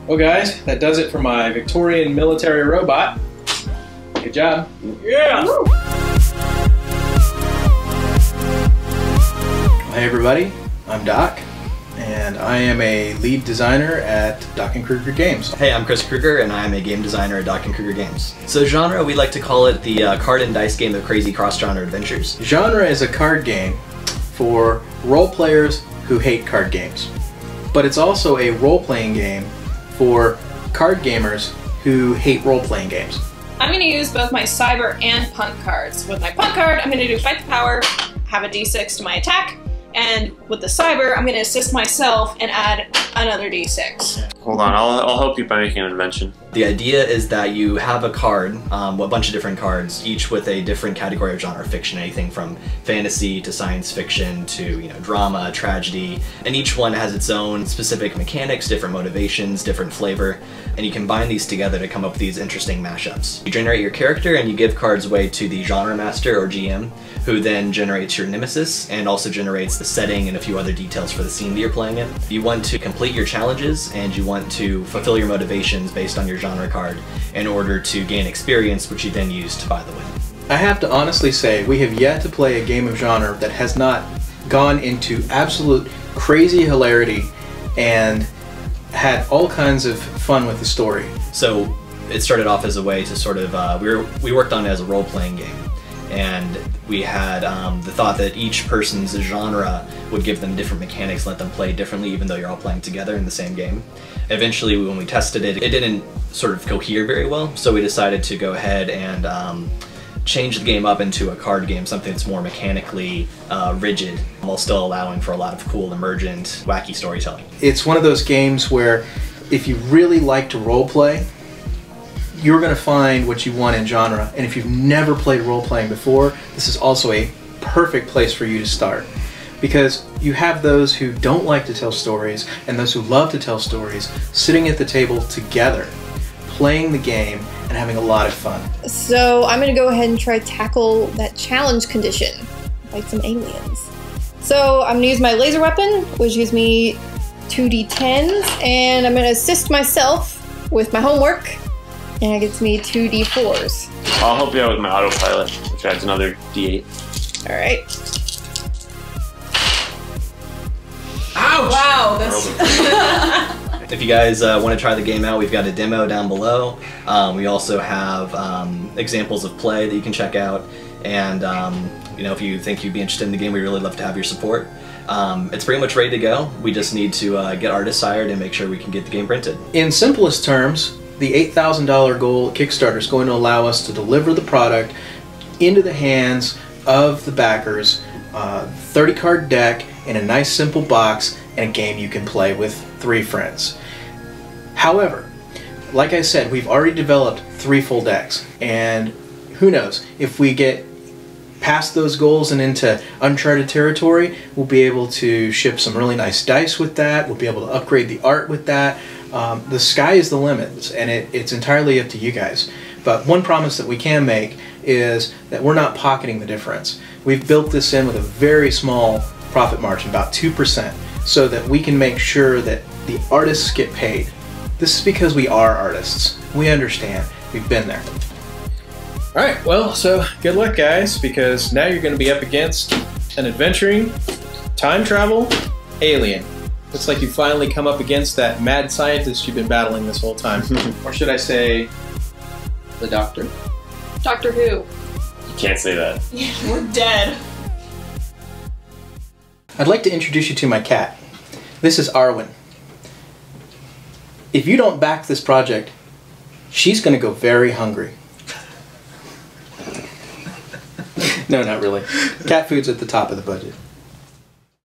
Well guys, that does it for my Victorian military robot. Good job. Yeah! Woo. Hey everybody, I'm Doc, and I am a lead designer at Doc & Krueger Games. Hey, I'm Chris Krueger, and I'm a game designer at Doc & Krueger Games. So genre, we like to call it the card and dice game of crazy cross-genre adventures. Genre is a card game for role players who hate card games. But it's also a role-playing game for card gamers who hate role-playing games. I'm going to use both my cyber and punt cards. With my punt card, I'm going to do fight the power, have a d6 to my attack, and with the cyber, I'm going to assist myself and add another d6. Hold on, I'll help you by making an invention. The idea is that you have a card, a bunch of different cards, each with a different category of genre fiction, anything from fantasy to science fiction to drama, tragedy, and each one has its own specific mechanics, different motivations, different flavor, and you combine these together to come up with these interesting mashups. You generate your character and you give cards away to the genre master or GM, who then generates your nemesis and also generates the setting and a few other details for the scene that you're playing in. You want to complete your challenges and you want to fulfill your motivations based on your genre card in order to gain experience, which you then use to buy the win. I have to honestly say, we have yet to play a game of genre that has not gone into absolute crazy hilarity and had all kinds of fun with the story. So it started off as a way to sort of, we worked on it as a role-playing game. And we had the thought that each person's genre would give them different mechanics, let them play differently even though you're all playing together in the same game. Eventually, when we tested it, it didn't sort of cohere very well, so we decided to go ahead and change the game up into a card game, something that's more mechanically rigid, while still allowing for a lot of cool, emergent, wacky storytelling. It's one of those games where if you really like to roleplay, you're going to find what you want in genre, and if you've never played role-playing before, this is also a perfect place for you to start. Because you have those who don't like to tell stories, and those who love to tell stories, sitting at the table together, playing the game, and having a lot of fun. So I'm going to go ahead and try to tackle that challenge condition, like some aliens. So I'm going to use my laser weapon, which gives me 2d10s, and I'm going to assist myself with my homework, and it gets me 2d4s. I'll help you out with my autopilot, which adds another d8. Alright. Ouch! Wow, that's... If you guys want to try the game out, we've got a demo down below. We also have examples of play that you can check out. And if you think you'd be interested in the game, we'd really love to have your support. It's pretty much ready to go. We just need to get artists hired and make sure we can get the game printed. In simplest terms, the $8,000 goal at Kickstarter is going to allow us to deliver the product into the hands of the backers, 30-card deck in a nice simple box, and a game you can play with 3 friends. However, like I said, we've already developed 3 full decks, and who knows, if we get past those goals and into uncharted territory, we'll be able to ship some really nice dice with that, we'll be able to upgrade the art with that. The sky is the limit, and it's entirely up to you guys. But one promise that we can make is that we're not pocketing the difference. We've built this in with a very small profit margin, about 2%, so that we can make sure that the artists get paid. This is because we are artists. We understand. We've been there. Alright, well, so good luck guys, because now you're going to be up against an adventuring, time travel, alien. Looks like you finally come up against that mad scientist you've been battling this whole time. Or should I say, the Doctor? Doctor Who? You can't say that. We're dead. I'd like to introduce you to my cat. This is Arwen. If you don't back this project, she's going to go very hungry. No, not really. Cat food's at the top of the budget.